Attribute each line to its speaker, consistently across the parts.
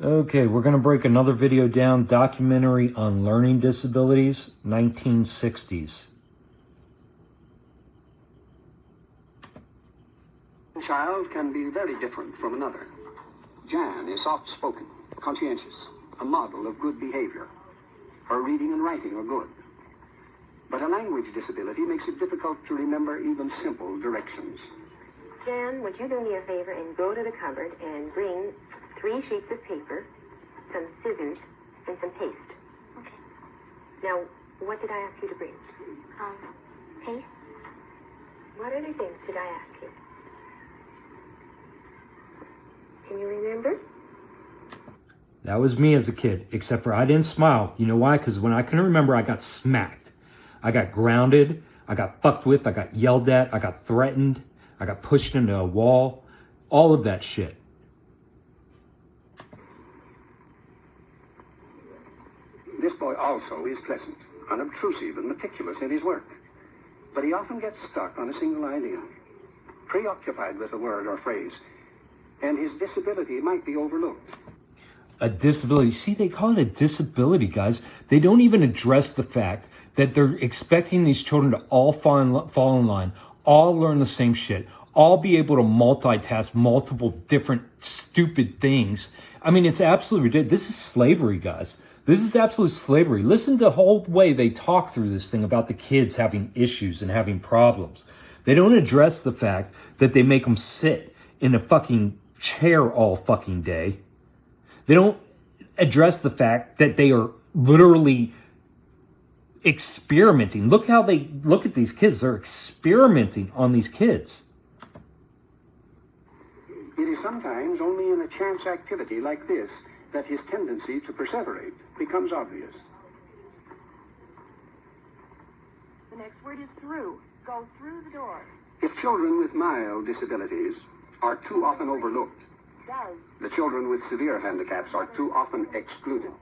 Speaker 1: Okay, we're going to break another video down, documentary on learning disabilities, 1960s.
Speaker 2: A child can be very different from another. Jan is soft-spoken, conscientious, a model of good behavior. Her reading and writing are good. But a language disability makes it difficult to remember even simple directions.
Speaker 3: Jan, would you do me a favor and go to the cupboard and bring 3 sheets of paper, some scissors, and some paste?
Speaker 4: Okay.
Speaker 3: Now, what did I ask you to bring?
Speaker 4: Paste?
Speaker 3: What other things did I ask you? Can you remember?
Speaker 1: That was me as a kid, except for I didn't smile. You know why? Because when I couldn't remember, I got smacked. I got grounded. I got fucked with. I got yelled at. I got threatened. I got pushed into a wall. All of that shit.
Speaker 2: This boy also is pleasant, unobtrusive, and meticulous in his work. But he often gets stuck on a single idea, preoccupied with a word or phrase, and his disability might be overlooked.
Speaker 1: A disability. See, they call it a disability, guys. They don't even address the fact that they're expecting these children to all fall in line, all learn the same shit, all be able to multitask multiple different stupid things. I mean, it's absolutely ridiculous. This is slavery, guys. This is absolute slavery. Listen to the whole way they talk through this thing about the kids having issues and having problems. They don't address the fact that they make them sit in a fucking chair all fucking day. They don't address the fact that they are literally experimenting. Look how they look at these kids. They're experimenting on these kids.
Speaker 2: It is sometimes only in a chance activity like this that his tendency to perseverate becomes obvious.
Speaker 4: The next word is through. Go through the door.
Speaker 2: If children with mild disabilities are too often overlooked,
Speaker 4: Does.
Speaker 2: the children with severe handicaps are too often excluded.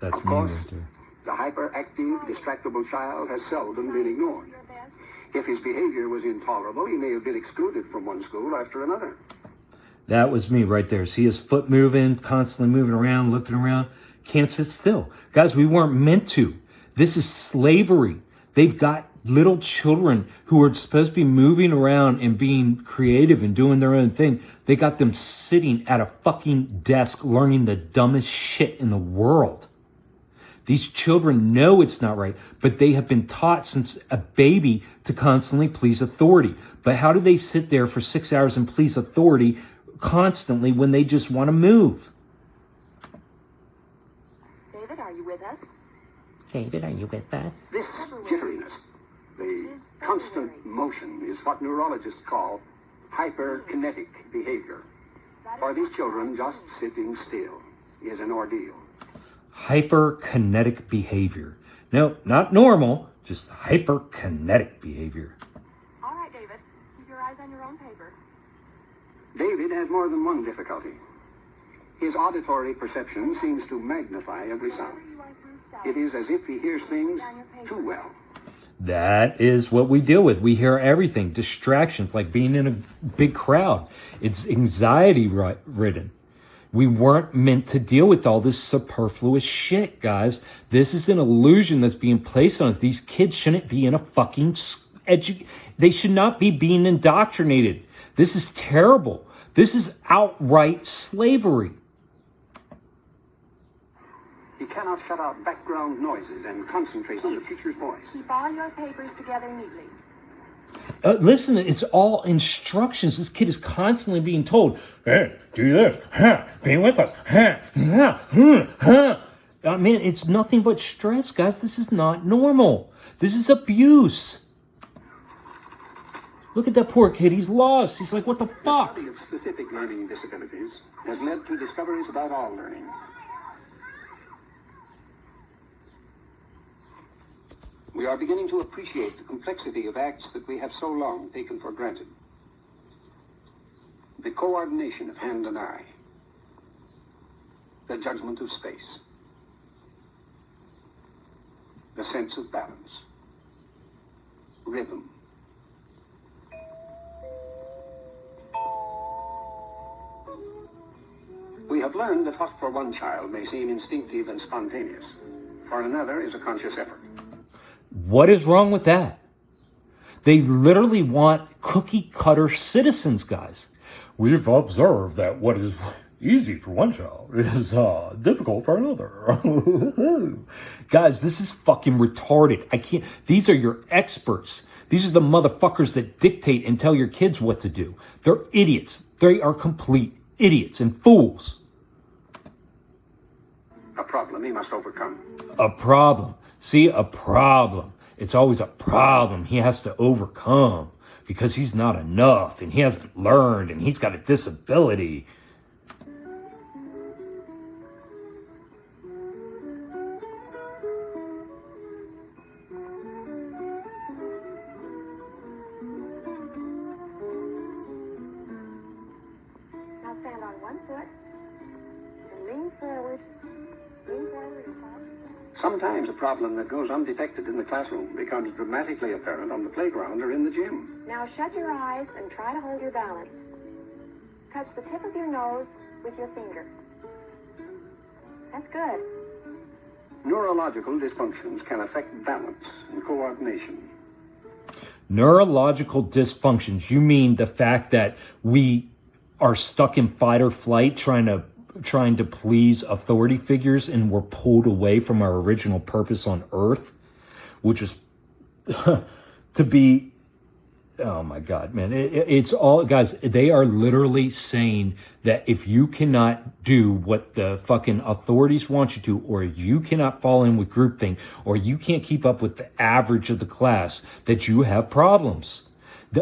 Speaker 1: That's
Speaker 2: Of
Speaker 1: me
Speaker 2: course,
Speaker 1: right there.
Speaker 2: the hyperactive, distractible child has seldom been ignored.
Speaker 4: Your best.
Speaker 2: If his behavior was intolerable, he may have been excluded from one school after another.
Speaker 1: That was me right there. See his foot moving, constantly moving around, looking around. Can't sit still. Guys, we weren't meant to. This is slavery. They've got little children who are supposed to be moving around and being creative and doing their own thing. They got them sitting at a fucking desk learning the dumbest shit in the world. These children know it's not right, but they have been taught since a baby to constantly please authority. But how do they sit there for 6 hours and please authority constantly when they just want to move?
Speaker 4: David, are you with us?
Speaker 1: David, are you with us?
Speaker 2: This jitteriness, the constant motion, is what neurologists call hyperkinetic behavior. For these children, just sitting still is an ordeal.
Speaker 1: Hyperkinetic behavior. No, not normal, just hyperkinetic behavior.
Speaker 4: All right, David. Keep your eyes on your own paper.
Speaker 2: David has more than one difficulty. His auditory perception seems to magnify every sound.
Speaker 4: Whenever you are through, stop.
Speaker 2: It is as if he hears things too well.
Speaker 1: That is what we deal with. We hear everything. Distractions, like being in a big crowd. It's anxiety ridden. We weren't meant to deal with all this superfluous shit, guys. This is an illusion that's being placed on us. These kids shouldn't be in a fucking they should not be being indoctrinated. This is terrible. This is outright slavery.
Speaker 2: He cannot shut out background noises and concentrate on the teacher's voice.
Speaker 4: Keep all your papers together neatly.
Speaker 1: Listen, it's all instructions. This kid is constantly being told, hey, do this, huh, be with us, huh, huh, huh, huh. I mean, it's nothing but stress, guys. This is not normal. This is abuse. Look at that poor kid. He's lost. He's like, what the fuck?
Speaker 2: The study of specific learning disabilities has led to discoveries about all learning. We are beginning to appreciate the complexity of acts that we have so long taken for granted. The coordination of hand and eye. The judgment of space. The sense of balance. Rhythm. We have have learned that what for one child may seem instinctive and spontaneous, for another is a conscious effort.
Speaker 1: What is wrong with that? They literally want cookie cutter citizens, guys. We've observed that what is easy for one child is difficult for another. Guys, this is fucking retarded. I can't. These are your experts. These are the motherfuckers that dictate and tell your kids what to do. They're idiots. They are complete idiots and fools.
Speaker 2: A problem he must overcome.
Speaker 1: A problem. See, a problem. It's always a problem he has to overcome because he's not enough and he hasn't learned and he's got a disability.
Speaker 4: Now stand on one foot and lean forward. Lean forward and pause.
Speaker 2: Sometimes a problem that goes undetected in the classroom becomes dramatically apparent on the playground or in the gym.
Speaker 4: Now shut your eyes and try to hold your balance. Touch the tip of your nose with your finger. That's good.
Speaker 2: Neurological dysfunctions can affect balance and coordination.
Speaker 1: Neurological dysfunctions. You mean the fact that we are stuck in fight or flight trying to please authority figures and we're pulled away from our original purpose on Earth, which is to be, oh my God, man. It's all, guys, they are literally saying that if you cannot do what the fucking authorities want you to, or you cannot fall in with groupthink, or you can't keep up with the average of the class, that you have problems.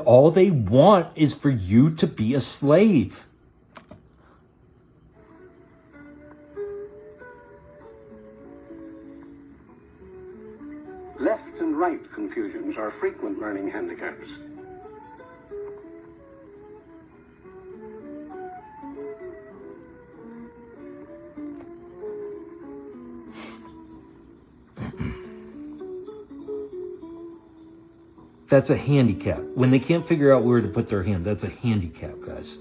Speaker 1: All they want is for you to be a slave.
Speaker 2: Left and right confusions are frequent learning handicaps.
Speaker 1: That's a handicap. When they can't figure out where to put their hand, that's a handicap, guys.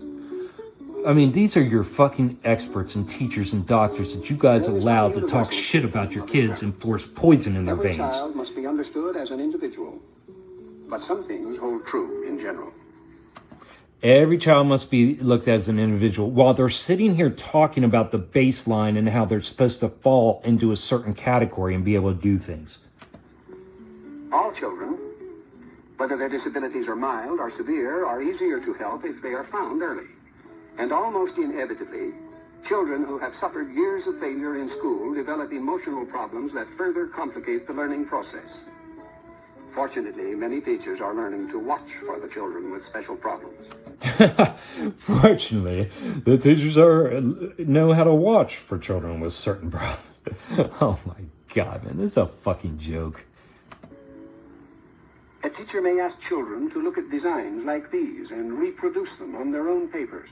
Speaker 1: I mean, these are your fucking experts and teachers and doctors that you guys allowed to talk shit about your kids and force poison in their
Speaker 2: Every
Speaker 1: veins.
Speaker 2: child must be understood as an individual, but some things hold true in general.
Speaker 1: Every child must be looked at as an individual while they're sitting here talking about the baseline and how they're supposed to fall into a certain category and be able to do things.
Speaker 2: All children, whether their disabilities are mild or severe, are easier to help if they are found early. And almost inevitably, children who have suffered years of failure in school develop emotional problems that further complicate the learning process. Fortunately, many teachers are learning to watch for the children with special problems.
Speaker 1: Fortunately, the teachers know how to watch for children with certain problems. Oh my God, man, this is a fucking joke.
Speaker 2: A teacher may ask children to look at designs like these and reproduce them on their own papers.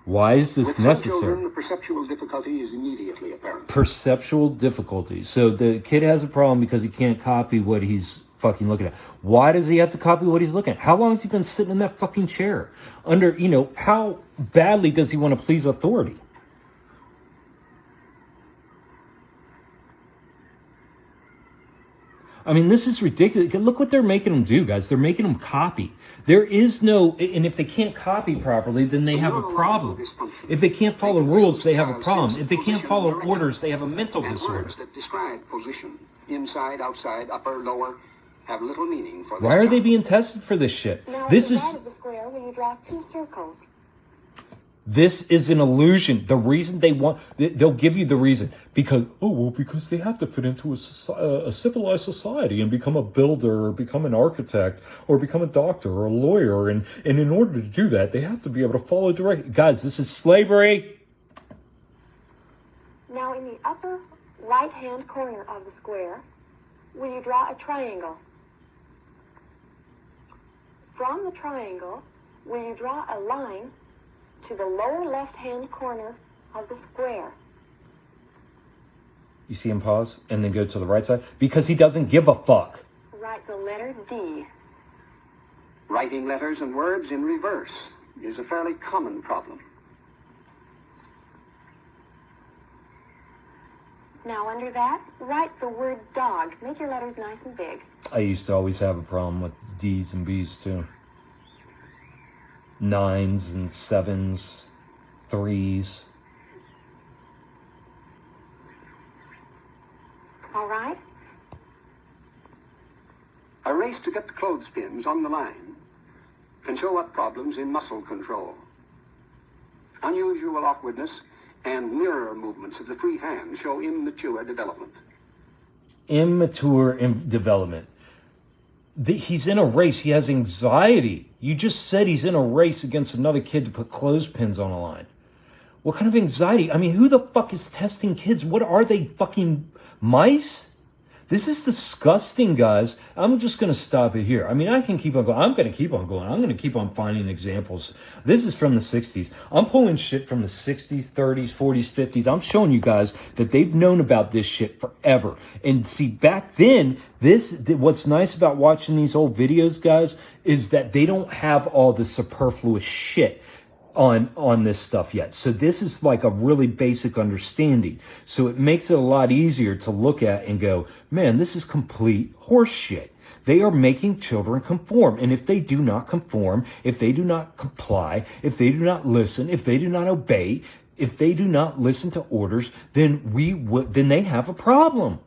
Speaker 1: Why is this
Speaker 2: With some
Speaker 1: necessary?
Speaker 2: children, the perceptual difficulty is immediately apparent.
Speaker 1: Perceptual difficulty. So the kid has a problem because he can't copy what he's fucking looking at. Why does he have to copy what he's looking at? How long has he been sitting in that fucking chair? How badly does he want to please authority? I mean, this is ridiculous. Look what they're making them do, guys. They're making them copy. There is no, and if they can't copy properly, then they have a problem. If they can't follow rules, they have a problem. If they can't follow orders, they have a mental disorder.
Speaker 2: Words that describe position, inside, outside, upper, lower, have little meaning for them.
Speaker 1: Why are they being tested for this shit?
Speaker 4: Now
Speaker 1: This
Speaker 4: at the right
Speaker 1: is
Speaker 4: of the square, will you draw 2 circles?
Speaker 1: This is an illusion. The reason they'll give you the reason because they have to fit into a civilized society and become a builder or become an architect or become a doctor or a lawyer. And in order to do that, they have to be able to follow direct. Guys, this is slavery.
Speaker 4: Now in the upper right-hand corner of the square, will you draw a triangle? From the triangle, will you draw a line to the lower left-hand corner of the square?
Speaker 1: You see him pause and then go to the right side? Because he doesn't give a fuck.
Speaker 4: Write the letter D.
Speaker 2: Writing letters and words in reverse is a fairly common problem.
Speaker 4: Now under that, write the word dog. Make your letters nice and big.
Speaker 1: I used to always have a problem with D's and B's too. 9s and 7s, 3s.
Speaker 4: All right?
Speaker 2: A race to get the clothespins on the line can show up problems in muscle control. Unusual awkwardness and mirror movements of the free hand show immature development.
Speaker 1: Immature development. He's in a race. He has anxiety. You just said he's in a race against another kid to put clothespins on a line. What kind of anxiety? I mean, who the fuck is testing kids? What are they, fucking mice? This is disgusting, guys. I'm just going to stop it here. I mean, I can keep on going. I'm going to keep on going. I'm going to keep on finding examples. This is from the 60s. I'm pulling shit from the 60s, 30s, 40s, 50s. I'm showing you guys that they've known about this shit forever. And see, back then, what's nice about watching these old videos, guys, is that they don't have all the superfluous shit on this stuff yet. So this is like a really basic understanding. So it makes it a lot easier to look at and go, man, this is complete horseshit. They are making children conform. And if they do not conform, if they do not comply, if they do not listen, if they do not obey, if they do not listen to orders, then then they have a problem.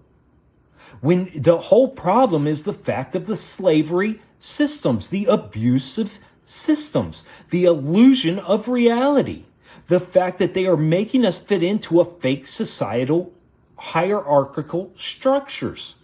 Speaker 1: When the whole problem is the fact of the slavery systems, the abusive systems, the illusion of reality, the fact that they are making us fit into a fake societal hierarchical structures.